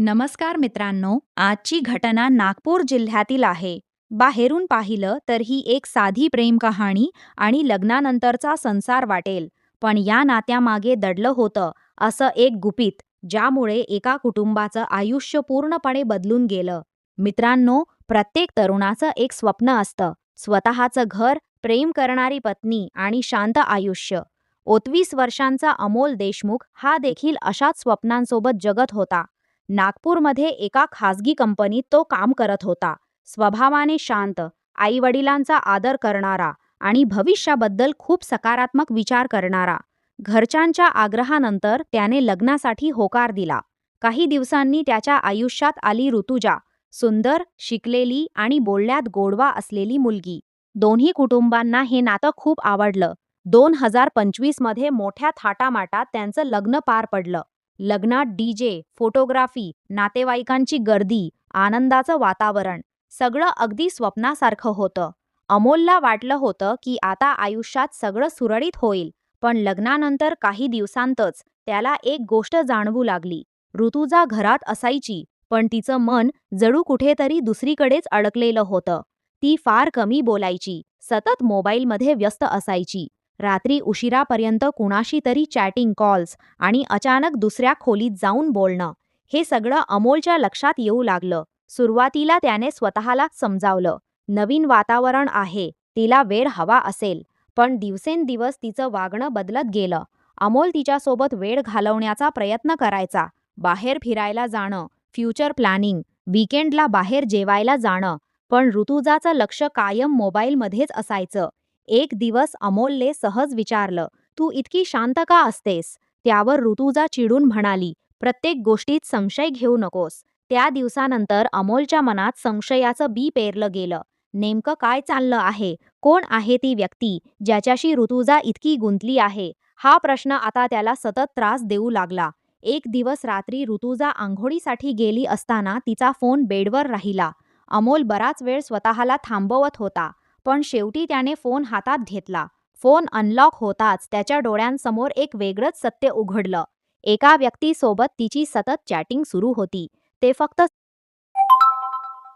नमस्कार मित्रांनो, आजची घटना नागपूर जिल्ह्यातील आहे. बाहेरून पाहिलं तर ही एक साधी प्रेम कहाणी आणि लग्नानंतरचा संसार वाटेल, पण या नात्यामागे दडलं होतं असं एक गुपित, ज्यामुळे एका कुटुंबाचं आयुष्य पूर्णपणे बदलून गेलं. मित्रांनो, प्रत्येक तरुणाचं एक स्वप्न असतं, स्वतःचं घर, प्रेम करणारी पत्नी आणि शांत आयुष्य. 28 वर्षांचा अमोल देशमुख हा देखील अशाच स्वप्नांसोबत जगत होता. नागपूरमध्ये एका खासगी कंपनीत तो काम करत होता. स्वभावाने शांत, आई-वडिलांचा आदर करणारा आणि भविष्याबद्दल खूप सकारात्मक विचार करणारा. घरच्यांच्या आग्रहानंतर त्याने लग्नासाठी होकार दिला. काही दिवसांनी त्याच्या आयुष्यात आली ऋतुजा, सुंदर, शिकलेली आणि बोलण्यात गोडवा असलेली मुलगी. दोन्ही कुटुंबांना हे नातं खूप आवडलं. 2025 मध्ये मोठ्या थाटामाटात त्यांचं लग्न पार पडलं. लग्नात डीजे, फोटोग्राफी, नातेवाईकांची गर्दी, आनंदाचं वातावरण, सगळं अगदी स्वप्नासारखं होतं. अमोलला वाटलं होतं की आता आयुष्यात सगळं सुरळीत होईल, पण लग्नानंतर काही दिवसांतच त्याला एक गोष्ट जाणवू लागली. ऋतुजा घरात असायची, पण तिचं मन जणू कुठेतरी दुसरीकडेच अडकलेलं होतं. ती फार कमी बोलायची, सतत मोबाईलमध्ये व्यस्त असायची. रात्री उशिरापर्यंत कुणाशी तरी चॅटिंग कॉल्स आणि अचानक दुसऱ्या खोलीत जाऊन बोलणं, हे सगळं अमोलच्या लक्षात येऊ लागलं. सुरुवातीला त्याने स्वतःलाच समजावलं, नवीन वातावरण आहे, तिला वेळ हवा असेल. पण दिवसेंदिवस तिचं वागणं बदलत गेलं. अमोल तिच्यासोबत वेळ घालवण्याचा प्रयत्न करायचा. बाहेर फिरायला जाणं, फ्युचर प्लॅनिंग, वीकेंडला बाहेर जेवायला जाणं, पण ऋतुजाचं लक्ष कायम मोबाईलमध्येच असायचं. एक दिवस अमोलने सहज विचारलं, तू इतकी शांत का असतेस? त्यावर ऋतुजा चिडून म्हणाली, प्रत्येक गोष्टीत संशय घेऊ नकोस. त्या दिवसानंतर अमोलच्या मनात संशयाचं बी पेरलं गेलं. नेमकं काय चाललं आहे? कोण आहे ती व्यक्ती ज्याच्याशी ऋतुजा इतकी गुंतली आहे? हा प्रश्न आता त्याला सतत त्रास देऊ लागला. एक दिवस रात्री ऋतुजा आंघोळीसाठी गेली असताना तिचा फोन बेडवर राहिला. अमोल बराच वेळ स्वतःला थांबवत होता, पण शेवटी त्याने फोन हातात घेतला. फोन अनलॉक होताच त्याच्या डोळ्यांसमोर एक वेगळंच सत्य उघडलं. एका व्यक्तीसोबत तिची सतत चॅटिंग सुरू होती. ते फक्त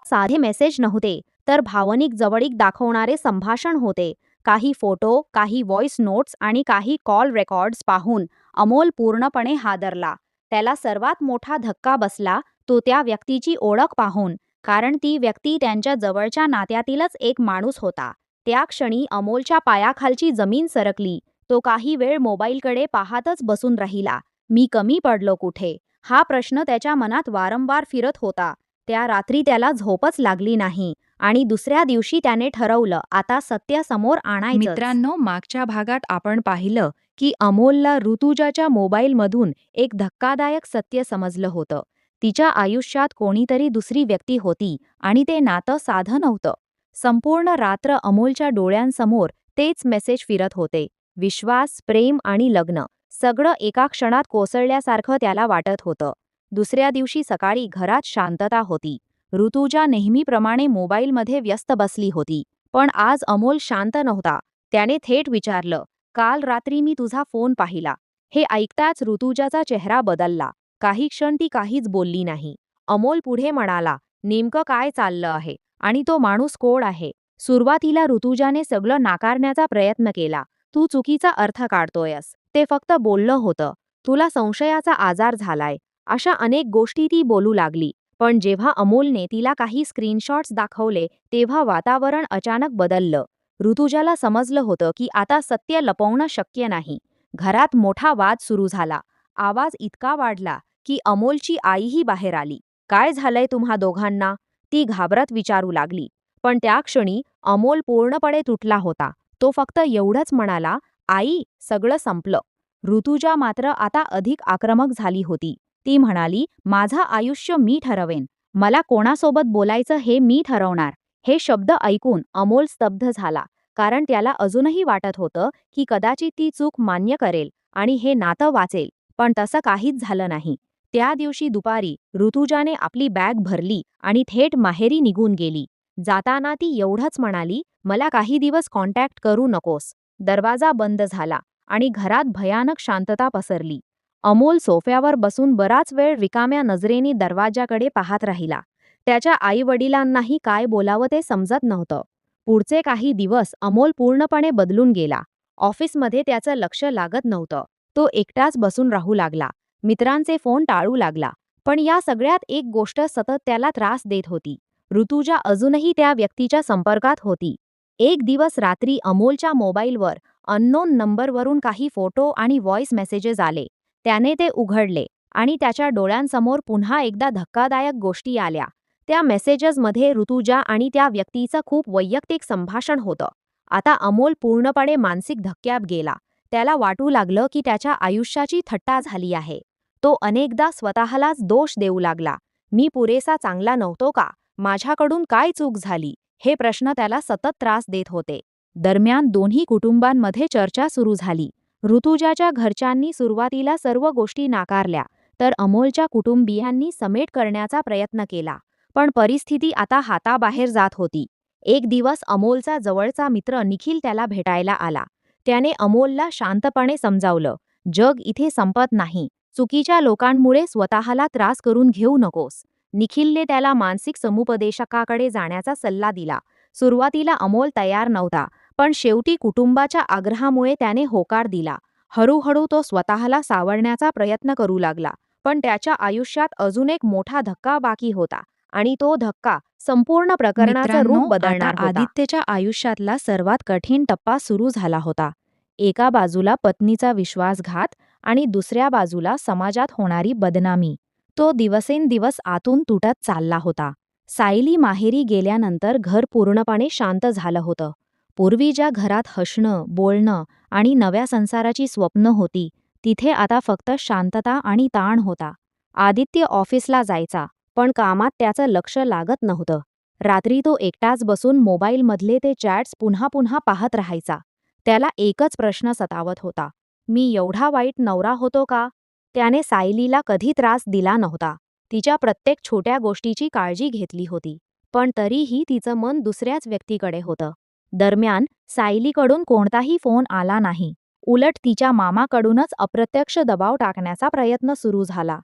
साधे मेसेज नव्हते, तर भावनिक जवळीक दाखवणारे संभाषण होते. काही फोटो, काही व्हॉइस नोट्स आणि काही कॉल रेकॉर्ड्स पाहून अमोल पूर्णपणे हादरला. त्याला सर्वात मोठा धक्का बसला तो त्या व्यक्तीची ओळख पाहून, कारण ती व्यक्ती त्यांच्या जवळच्या नात्यातीलच एक माणूस होता. त्या क्षणी अमोलच्या पायाखालची जमीन सरकली. तो काही वेळ मोबाईलकडे पाहतच बसून राहिला. मी कमी पडलो कुठे? हा प्रश्न त्याच्या मनात वारंवार फिरत होता. त्या रात्री त्याला झोपच लागली नाही आणि दुसऱ्या दिवशी त्याने ठरवलं, आता सत्य समोर आणायचं. मित्रांनो, मागच्या भागात आपण पाहिलं की अमोलला ऋतुजाच्या मोबाईलमधून एक धक्कादायक सत्य समजलं होतं. तिच्या आयुष्यात कोणीतरी दुसरी व्यक्ती होती आणि ते नातं साधं नव्हतं. संपूर्ण रात्र अमोलच्या डोळ्यांसमोर तेच मेसेज फिरत होते. विश्वास, प्रेम आणि लग्न, सगळं एका क्षणात कोसळल्यासारखं त्याला वाटत होतं. दुसऱ्या दिवशी सकाळी घरात शांतता होती. ऋतुजा नेहमीप्रमाणे मोबाईलमध्ये व्यस्त बसली होती. पण आज अमोल शांत नव्हता. त्याने थेट विचारलं, काल रात्री मी तुझा फोन पाहिला. हे ऐकताच ऋतुजाचा चेहरा बदलला. काही क्षण ती काहीच बोलली नाही. अमोल पुढे म्हणाला, नेमकं काय चाललं आहे आणि तो माणूस कोण आहे? सुरुवातीला ऋतुजाने सगळं नाकारण्याचा प्रयत्न केला. तू चुकीचा अर्थ काढतोयस. ते फक्त बोललं होतं. तुला संशयाचा आजार झालाय. अशा अनेक गोष्टी ती बोलू लागली. पण जेव्हा अमोलने तिला काही स्क्रीनशॉट्स दाखवले, तेव्हा वातावरण अचानक बदललं. ऋतुजाला समजलं होतं की आता सत्य लपवणं शक्य नाही. घरात मोठा वाद सुरू झाला. आवाज इतका वाढला की अमोलची आईही बाहेर आली. काय झालंय तुम्हा दोघांना? ती घाबरत विचारू लागली. पण त्या क्षणी अमोल पूर्णपणे तुटला होता. तो फक्त एवढंच म्हणाला, आई, सगळं संपलं. ऋतुजा मात्र आता अधिक आक्रमक झाली होती. ती म्हणाली, माझं आयुष्य मी ठरवेन. मला कोणासोबत बोलायचं हे मी ठरवणार. हे शब्द ऐकून अमोल स्तब्ध झाला, कारण त्याला अजूनही वाटत होतं की कदाचित ती चूक मान्य करेल आणि हे नातं वाचेल. पण तसं काहीच झालं नाही. त्या दिवशी दुपारी ऋतुजाने आपली बॅग भरली आणि थेट माहेरी निघून गेली. जाताना ती एवढंच म्हणाली, मला काही दिवस कॉन्टॅक्ट करू नकोस. दरवाजा बंद झाला आणि घरात भयानक शांतता पसरली. अमोल सोफ्यावर बसून बराच वेळ रिकाम्या नजरेने दरवाजाकडे पाहत राहिला. त्याच्या आई-वडिलांनाही काय बोलावं ते समजत नव्हतं. पुढचे काही दिवस अमोल पूर्णपणे बदलून गेला. ऑफिसमध्ये त्याचं लक्ष लागत नव्हतं. तो एकटाच बसून राहू लागला. मित्रांचे फोन टाळू लागला. पण या सगळ्यात एक गोष्ट सतत त्याला त्रास देत होती. ऋतुजा अजूनही त्या व्यक्तीच्या संपर्कात होती. एक दिवस रात्री अमोलच्या मोबाईलवर अननोन नंबरवरून काही फोटो आणि व्हॉइस मेसेजेस आले. त्याने ते उघडले आणि त्याच्या डोळ्यांसमोर पुन्हा एकदा धक्कादायक गोष्टी आल्या. त्या मेसेजेसमध्ये ऋतुजा आणि त्या व्यक्तीचं खूप वैयक्तिक संभाषण होतं. आता अमोल पूर्णपणे मानसिक धक्क्यात गेला. त्याला वाटू लागलं की त्याच्या आयुष्याची थट्टा झाली आहे. तो अनेकदा स्वतःलाच दोष देऊ लागला. मी पुरेसा चांगला नव्हतो का? माझ्याकडून काय चूक झाली? हे प्रश्न त्याला सतत त्रास देत होते. दरम्यान दोन्ही कुटुंबांमध्ये चर्चा सुरू झाली. ऋतुजाच्या घरच्यांनी सुरुवातीला सर्व गोष्टी नाकारल्या, तर अमोलच्या कुटुंबियांनी समेट करण्याचा प्रयत्न केला. पण परिस्थिती आता हाताबाहेर जात होती. एक दिवस अमोलचा जवळचा मित्र निखिल त्याला भेटायला आला. त्याने अमोलला शांतपणे समजावलं, जग इथे संपत नाही. चुकीच्या लोकांमुळे स्वतःला त्रास करून घेऊ नकोस. निखिलने त्याला मानसिक समुपदेशकाकडे जाण्याचा सल्ला दिला. सुरुवातीला अमोल तयार नव्हता, पण शेवटी कुटुंबाच्या आग्रहामुळे त्याने होकार दिला. हळूहळू तो स्वतःला सावरण्याचा प्रयत्न करू लागला. पण त्याच्या आयुष्यात अजून एक मोठा धक्का बाकी होता आणि तो धक्का संपूर्ण प्रकरणाचं रूप बदलणार होता. आदित्यच्या आयुष्यातला सर्वात कठीण टप्पा सुरू झाला होता. एका बाजूला पत्नीचा विश्वासघात आणि दुसऱ्या बाजूला समाजात होणारी बदनामी. तो दिवसेंदिवस आतून तुटत चालला होता. सायली माहेरी गेल्यानंतर घर पूर्णपणे शांत झालं होतं. पूर्वी ज्या घरात हसणं, बोलणं आणि नव्या संसाराची स्वप्न होती, तिथे आता फक्त शांतता आणि ताण होता. आदित्य ऑफिसला जायचा, पण कामात त्याचं लक्ष लागत नव्हतं. रात्री तो एकटाच बसून मोबाईलमधले ते चॅट्स पुन्हा पुन्हा पाहत राहायचा. त्याला एकच प्रश्न सतावत होता, मी एवढा वाईट नवरा होतो का? त्याने सायलीला कधी त्रास दिला नव्हता. तिच्या प्रत्येक छोट्या गोष्टीची काळजी घेतली होती. पण तरीही तिचं मन दुसऱ्याच व्यक्तीकडे होतं. दरम्यान सायलीकडून कोणताही फोन आला नाही. उलट तिच्या मामाकडूनच अप्रत्यक्ष दबाव टाकण्याचा प्रयत्न सुरू झाला.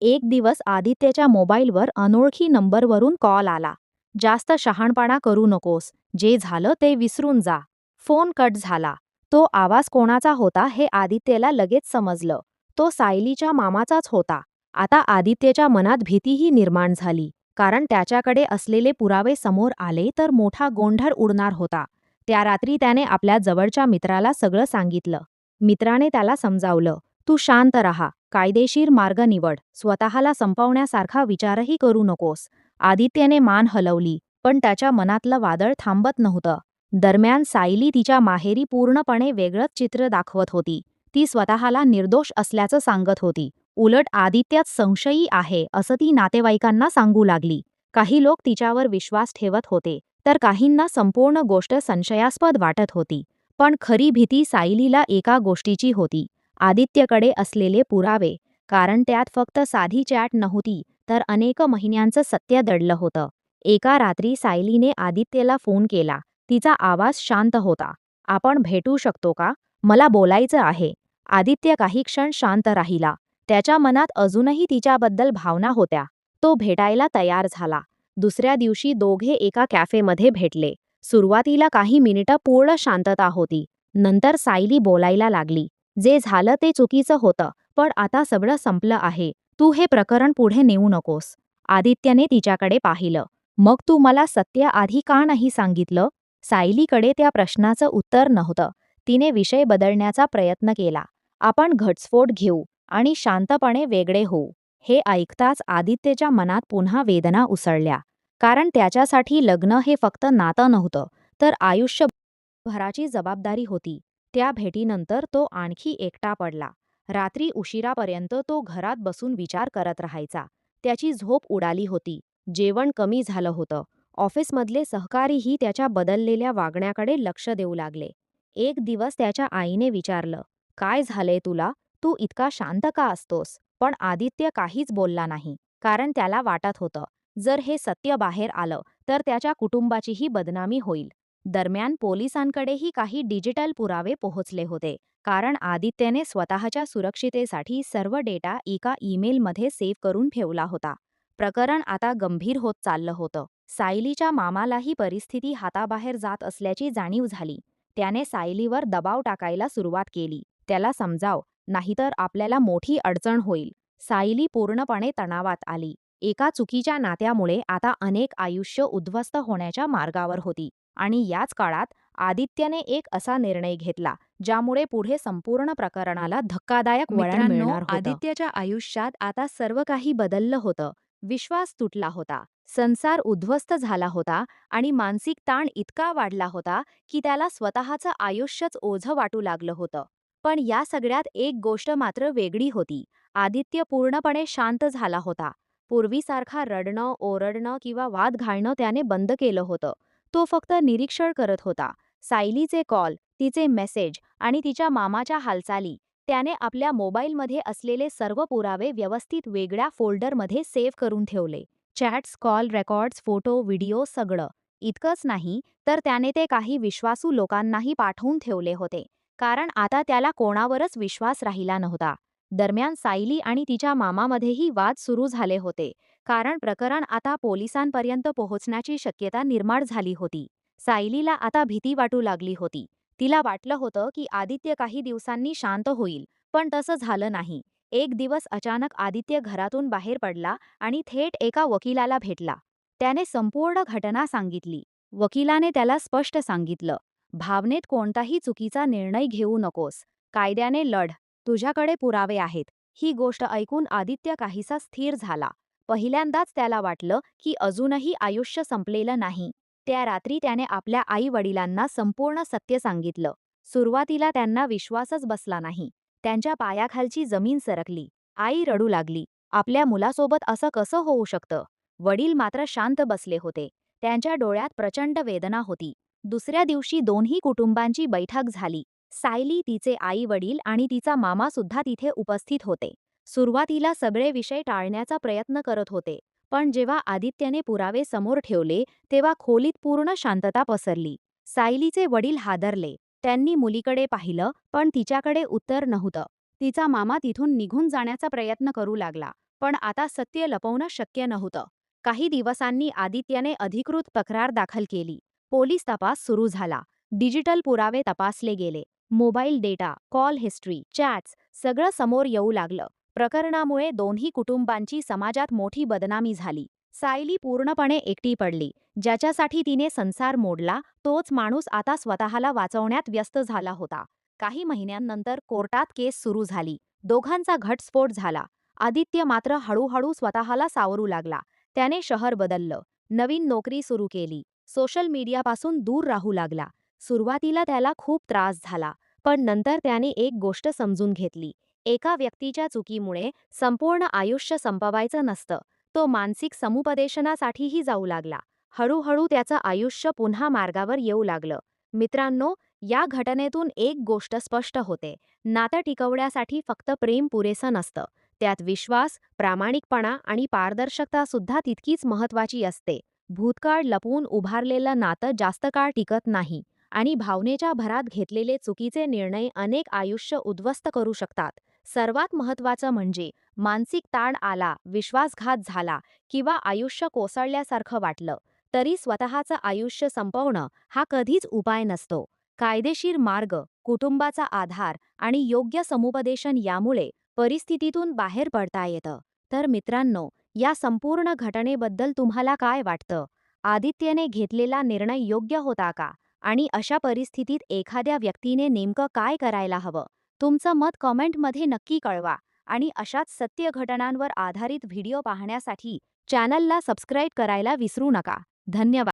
एक दिवस आदित्यच्या मोबाईलवर अनोळखी नंबरवरून कॉल आला. जास्त शहाणपणा करू नकोस. जे झालं ते विसरून जा. फोन कट झाला. तो आवाज कोणाचा होता हे आदित्यला लगेच समजलं. तो सायलीच्या मामाचाच होता. आता आदित्यच्या मनात भीतीही निर्माण झाली, कारण त्याच्याकडे असलेले पुरावे समोर आले तर मोठा गोंधळ उडणार होता. त्या रात्री त्याने आपल्या जवळच्या मित्राला सगळं सांगितलं. मित्राने त्याला समजावलं, तू शांत राहा, कायदेशीर मार्ग निवड, स्वतःला संपवण्यासारखा विचारही करू नकोस. आदित्यने मान हलवली, पण त्याच्या मनातलं वादळ थांबत नव्हतं. दरम्यान सायली तिच्या माहेरी पूर्णपणे वेगळंच चित्र दाखवत होती. ती स्वतःला निर्दोष असल्याचं सांगत होती. उलट आदित्यात संशयी आहे असं ती नातेवाईकांना सांगू लागली. काही लोक तिच्यावर विश्वास ठेवत होते, तर काहींना संपूर्ण गोष्ट संशयास्पद वाटत होती. पण खरी भीती सायलीला एका गोष्टीची होती, आदित्यकडे असलेले पुरावे. कारण त्यात फक्त साधी चॅट नव्हती, तर अनेक महिन्यांचं सत्य दडलं होतं. एका रात्री सायलीने आदित्यला फोन केला. तिचा आवाज शांत होता. आपण भेटू शकतो का? मला बोलायचं आहे. आदित्य काही क्षण शांत राहिला. त्याच्या मनात अजूनही तिच्याबद्दल भावना होत्या. तो भेटायला तयार झाला. दुसऱ्या दिवशी दोघे एका कॅफेमध्ये भेटले. सुरुवातीला काही मिनिटं पूर्ण शांतता होती. नंतर सायली बोलायला लागली. जे झालं ते चुकीचं होतं, पण आता सगळं संपलं आहे. तू हे प्रकरण पुढे नेऊ नकोस. आदित्यने तिच्याकडे पाहिलं. मग तू मला सत्य आधी का नाही सांगितलं? सायलीकडे त्या प्रश्नाचं उत्तर नव्हतं. तिने विषय बदलण्याचा प्रयत्न केला. आपण घटस्फोट घेऊ आणि शांतपणे वेगळे होऊ. हे ऐकताच आदित्यच्या मनात पुन्हा वेदना उसळल्या. कारण त्याच्यासाठी लग्न हे फक्त नातं नव्हतं, तर आयुष्यभराची जबाबदारी होती. त्या भेटीनंतर तो आणखी एकटा पडला. रात्री उशिरापर्यंत तो घरात बसून विचार करत राहायचा. त्याची झोप उडाली होती. जेवण कमी झालं होतं. ऑफिसमधले सहकारीही त्याच्या बदललेल्या वागण्याकडे लक्ष देऊ लागले. एक दिवस त्याच्या आईने विचारलं, काय झालंय तुला? तू इतका शांत का असतोस? पण आदित्य काहीच बोलला नाही, कारण त्याला वाटत होतं, जर हे सत्य बाहेर आलं तर त्याच्या कुटुंबाचीही बदनामी होईल. दरम्यान पोलिसांकडेही काही डिजिटल पुरावे पोहोचले होते, कारण आदित्यने स्वतःच्या सुरक्षितेसाठी सर्व डेटा एका ईमेलमध्ये सेव्ह करून ठेवला होता. प्रकरण आता गंभीर होत चाललं होतं. सायलीच्या मामालाही परिस्थिती हाताबाहेर जात असल्याची जाणीव झाली. त्याने सायलीवर दबाव टाकायला सुरुवात केली. त्याला समजाव, नाहीतर आपल्याला मोठी अडचण होईल. सायली पूर्णपणे तणावात आली. एका चुकीच्या नात्यामुळे आता अनेक आयुष्य उद्ध्वस्त होण्याच्या मार्गावर होती. आणि याच काळात आदित्यने एक असा निर्णय घेतला ज्यामुळे पुढे संपूर्ण प्रकरणाला धक्कादायक वळण मिळणार होतं. आदित्यच्या आयुष्यात आता सर्व काही बदललं होतं. विश्वास तुटला होता, संसार उद्ध्वस्त झाला होता आणि मानसिक ताण इतका वाढला होता की त्याला स्वतःचं आयुष्यच ओझं वाटू लागलं होतं. पण या सगळ्यात एक गोष्ट मात्र वेगळी होती. आदित्य पूर्णपणे शांत झाला होता. पूर्वीसारखा रडणं, ओरडणं किंवा वाद घालणं त्याने बंद केलं होतं. तो फक्त निरीक्षण करत होता. सायलीचे कॉल, तिचे मेसेज आणि तिच्या मामाच्या हालचाली त्याने आपल्या मोबाईलमध्ये असलेले सर्व पुरावे व्यवस्थित वेगळ्या फोल्डरमध्ये सेव्ह करून ठेवले. Chats, call records, photo, video सगळं. इतकंच नाही तर त्याने ते काही विश्वासू लोकांनाही पाठवून ठेवले होते, कारण आता त्याला कोणावरच विश्वास राहिला नव्हता. दरम्यान सायली आणि तिच्या मामामध्येही वाद सुरू झाले होते, कारण प्रकरण आता पोलिसांपर्यंत पोहोचण्याची शक्यता निर्माण झाली होती. सायलीला आता भीती वाटू लागली होती. तिला वाटलं होतं की आदित्य काही दिवसांनी शांत होईल, पण तसं झालं नाही. एक दिवस अचानक आदित्य घरातून बाहेर पडला आणि थेट एका वकिलाला भेटला. त्याने संपूर्ण घटना सांगितली. वकिलाने त्याला स्पष्ट सांगितलं, भावनेत कोणताही चुकीचा निर्णय घेऊ नकोस. कायद्याने लढ. तुझ्याकडे पुरावे आहेत. ही गोष्ट ऐकून आदित्य काहीसा स्थिर झाला. पहिल्यांदाच त्याला वाटलं की अजूनही आयुष्य संपलेलं नाही. त्या रात्री त्याने आपल्या आई-वडिलांना संपूर्ण सत्य सांगितलं. सुरुवातीला त्यांना विश्वासच बसला नाही. त्यांच्या पायाखालची जमीन सरकली. आई रडू लागली. आपल्या मुलासोबत असं कसं होऊ शकतं? वडील मात्र शांत बसले होते. त्यांच्या डोळ्यात प्रचंड वेदना होती. दुसऱ्या दिवशी दोन्ही कुटुंबांची बैठक झाली. सायली, तिचे आई-वडील आणि तिचा मामा सुद्धा तिथे उपस्थित होते. सुरुवातीला सगळे विषय टाळण्याचा प्रयत्न करत होते, पण जेव्हा आदित्यने पुरावे समोर ठेवले तेव्हा खोलीत पूर्ण शांतता पसरली. सायलीचे वडील हादरले. त्यांनी मुलीकडे पाहिलं, पण तिच्याकडे उत्तर नव्हतं. तिचा मामा तिथून निघून जाण्याचा प्रयत्न करू लागला, पण आता सत्य लपवणं शक्य नव्हतं. काही दिवसांनी आदित्यने अधिकृत तक्रार दाखल केली. पोलीस तपास सुरू झाला. डिजिटल पुरावे तपासले गेले. Mobile data, call history, chats सगळं समोर येऊ लागलं. प्रकरणामुळे दोन्ही कुटुंबांची समाजात मोठी बदनामी झाली. सायली पूर्णपणे एकटी पडली. ज्याच्यासाठी तिने संसार मोडला, तोच माणूस आता स्वतःला वाचवण्यात व्यस्त झाला होता. काही महिन्यांनंतर कोर्टात केस सुरू झाली. दोघांचा घटस्फोट झाला. आदित्य मात्र हळूहळू स्वतःला सावरू लागला. त्याने शहर बदललं, नवीन नोकरी सुरू केली, सोशल मीडियापासून दूर राहू लागला. सुरुवातीला त्याला खूप त्रास झाला, पण नंतर त्याने एक गोष्ट समजून घेतली. एका व्यक्तीच्या चुकीमुळे संपूर्ण आयुष्य संपवायचं नसतं. तो मानसिक समुपदेशनासाठीही जाऊ लागला. हळूहळू त्याचं आयुष्य पुन्हा मार्गावर येऊ लागलं. मित्रांनो, या घटनेतून एक गोष्ट स्पष्ट होते. नातं टिकवण्यासाठी फक्त प्रेम पुरेसं नसतं. त्यात विश्वास, प्रामाणिकपणा आणि पारदर्शकता सुद्धा तितकीच महत्त्वाची असते. भूतकाळ लपवून उभारलेलं नातं जास्त काळ टिकत नाही आणि भावनेच्या भरात घेतलेले चुकीचे निर्णय अनेक आयुष्य उद्ध्वस्त करू शकतात. सर्वात महत्त्वाचं म्हणजे मानसिक ताण आला, विश्वासघात झाला किंवा आयुष्य कोसळल्यासारखं वाटलं, तरी स्वतःचं आयुष्य संपवणं हा कधीच उपाय नसतो. कायदेशीर मार्ग, कुटुंबाचा आधार आणि योग्य समुपदेशन यामुळे परिस्थितीतून बाहेर पडता येतं. तर मित्रांनो, या संपूर्ण घटनेबद्दल तुम्हाला काय वाटतं? आदित्यने घेतलेला निर्णय योग्य होता का? आणि अशा परिस्थितीत एखाद्या व्यक्तीने नेमकं काय करायला हवं? तुमचं मत कॉमेंटमध्ये नक्की कळवा आणि अशाच सत्य घटनांवर आधारित व्हिडिओ पाहण्यासाठी चॅनलला सबस्क्राईब करायला विसरू नका. धन्यवाद.